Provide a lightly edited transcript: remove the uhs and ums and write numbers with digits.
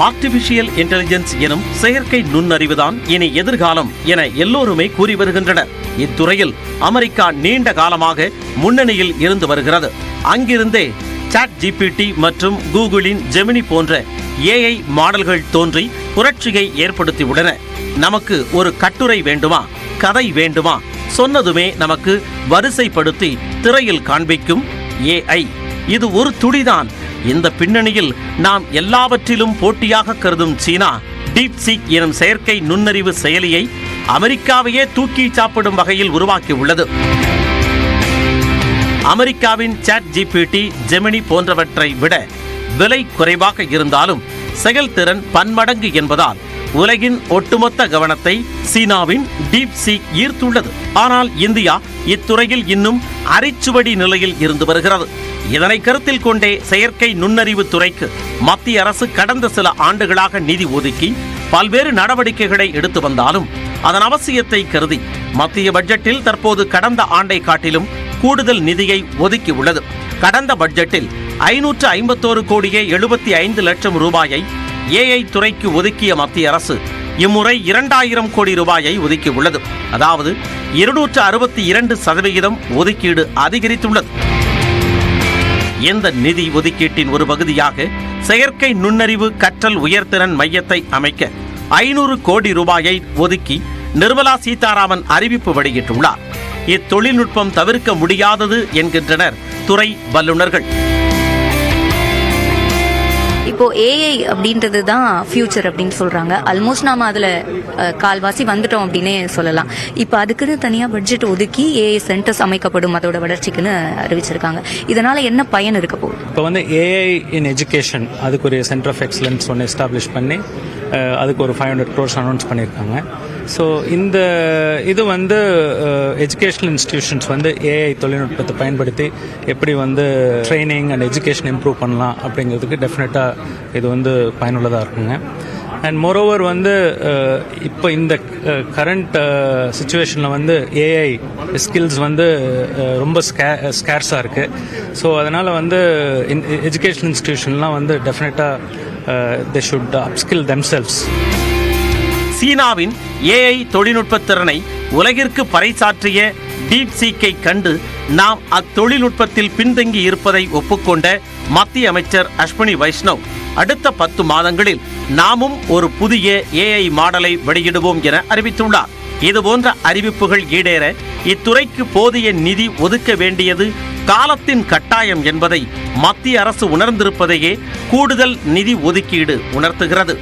Artificial intelligence எனும் செயற்கை நுண்ணறிவுதான் இனி எதிர்காலம் என எல்லோருமே கூறி வருகின்றனர். இத்துறையில் அமெரிக்கா நீண்ட காலமாக முன்னணியில் இருந்து வருகிறது. அங்கிருந்தே ChatGPT மற்றும் கூகுளின் ஜெமினி போன்ற AI மாடல்கள் தோன்றி புரட்சியை ஏற்படுத்தியுள்ளன. நமக்கு ஒரு கட்டுரை வேண்டுமா, கதை வேண்டுமா, சொன்னதுமே நமக்கு வரிசைப்படுத்தி திரையில் காண்பிக்கும் AI. இது ஒரு துடிதான். இந்த பின்னணியில் நாம் எல்லாவற்றிலும் போட்டியாக கருதும் சீனா டீப்சீக் எனும் செயற்கை நுண்ணறிவு செயலியை அமெரிக்காவையே தூக்கி சாப்பிடும் வகையில் உருவாக்கியுள்ளது. அமெரிக்காவின் ChatGPT, ஜெமினி போன்றவற்றை விட விலை குறைவாக இருந்தாலும் செயல்திறன் பன்மடங்கு என்பதால் உலகின் ஒட்டுமொத்த கவனத்தை சீனாவின் டீப்சீக் ஈர்த்துள்ளது. ஆனால் இந்தியா இத்துறையில் இன்னும் அரைச்சுவடி நிலையில் இருந்து வருகிறது. இதனை கருத்தில் கொண்டே செயற்கை நுண்ணறிவு துறைக்கு மத்திய அரசு கடந்த சில ஆண்டுகளாக நிதி ஒதுக்கி பல்வேறு நடவடிக்கைகளை எடுத்து வந்தாலும் அதன் அவசியத்தை கருதி மத்திய பட்ஜெட்டில் தற்போது கடந்த ஆண்டை காட்டிலும் கூடுதல் நிதியை ஒதுக்கியுள்ளது. கடந்த பட்ஜெட்டில் 551 கோடியே 75 லட்சம் ரூபாயை AI துறைக்கு ஒதுக்கிய மத்திய அரசு இம்முறை 2000 கோடி ரூபாயை ஒதுக்கியுள்ளது. அதாவது 262% ஒதுக்கீடு அதிகரித்துள்ளது. இந்த நிதி ஒதுக்கீட்டின் ஒரு பகுதியாக செயற்கை நுண்ணறிவு கற்றல் உயர்திறன் மையத்தை அமைக்க 500 கோடி ரூபாயை ஒதுக்கி நிர்மலா சீதாராமன் அறிவிப்பு வெளியிட்டுள்ளார். இத்தொழில்நுட்பம் தவிர்க்க முடியாதது என்கின்றனர் துறை வல்லுநர்கள். இப்போ AI அப்படின்றது தான் ஃபியூச்சர் அப்படின்னு சொல்றாங்க. ஆல்மோஸ்ட் நாம அதுல கால்வாசி வந்துட்டோம் அப்படின்னே சொல்லலாம். இப்போ அதுக்குன்னு தனியா பட்ஜெட் ஒதுக்கி AI சென்டர்ஸ் அமைக்கப்படும் அதோட வளர்ச்சிக்குன்னு அறிவிச்சிருக்காங்க. இதனால என்ன பயன் இருக்க போகுது? இப்போ AI இன் எஜுகேஷன் அதுக்கு ஒரு சென்டர் ஆஃப் எக்ஸலன்ஸ் ஒன்று எஸ்டாப்ளிஷ் பண்ணி அதுக்கு ஒரு 500 crores அனௌன்ஸ் பண்ணியிருக்காங்க. ஸோ இந்த இது எஜுகேஷனல் இன்ஸ்டிடியூஷன்ஸ் AI தொழில்நுட்பத்தை பயன்படுத்தி எப்படி ட்ரைனிங் அண்ட் எஜுகேஷன் இம்ப்ரூவ் பண்ணலாம் அப்படிங்கிறதுக்கு டெஃபினட்டாக இது பயனுள்ளதாக இருக்குங்க. அண்ட் மோரோவர் இப்போ இந்த கரண்ட் சுச்சுவேஷனில் AI ஸ்கில்ஸ் ரொம்ப ஸ்கேர்ஸாக இருக்குது. ஸோ அதனால் எஜுகேஷனல் இன்ஸ்டிடியூஷன்லாம் டெஃபினட்டாக they should upskill themselves. சீனாவின் AI தொழில்நுட்ப திறனை உலகிற்கு பறைசாற்றிய டீப்சீக்கை கண்டு நாம் அத்தொழில்நுட்பத்தில் பின்தங்கி இருப்பதை ஒப்புக்கொண்ட மத்திய அமைச்சர் அஸ்வினி வைஷ்ணவ் அடுத்த 10 மாதங்களில் நாமும் ஒரு புதிய AI மாடலை வெளியிடுவோம் என அறிவித்துள்ளார். இதுபோன்ற அறிவிப்புகள் ஈடேற இத்துறைக்கு போதிய நிதி ஒதுக்க வேண்டியது காலத்தின் கட்டாயம் என்பதை மத்திய அரசு உணர்ந்திருப்பதையே கூடுதல் நிதி ஒதுக்கீடு உணர்த்துகிறது.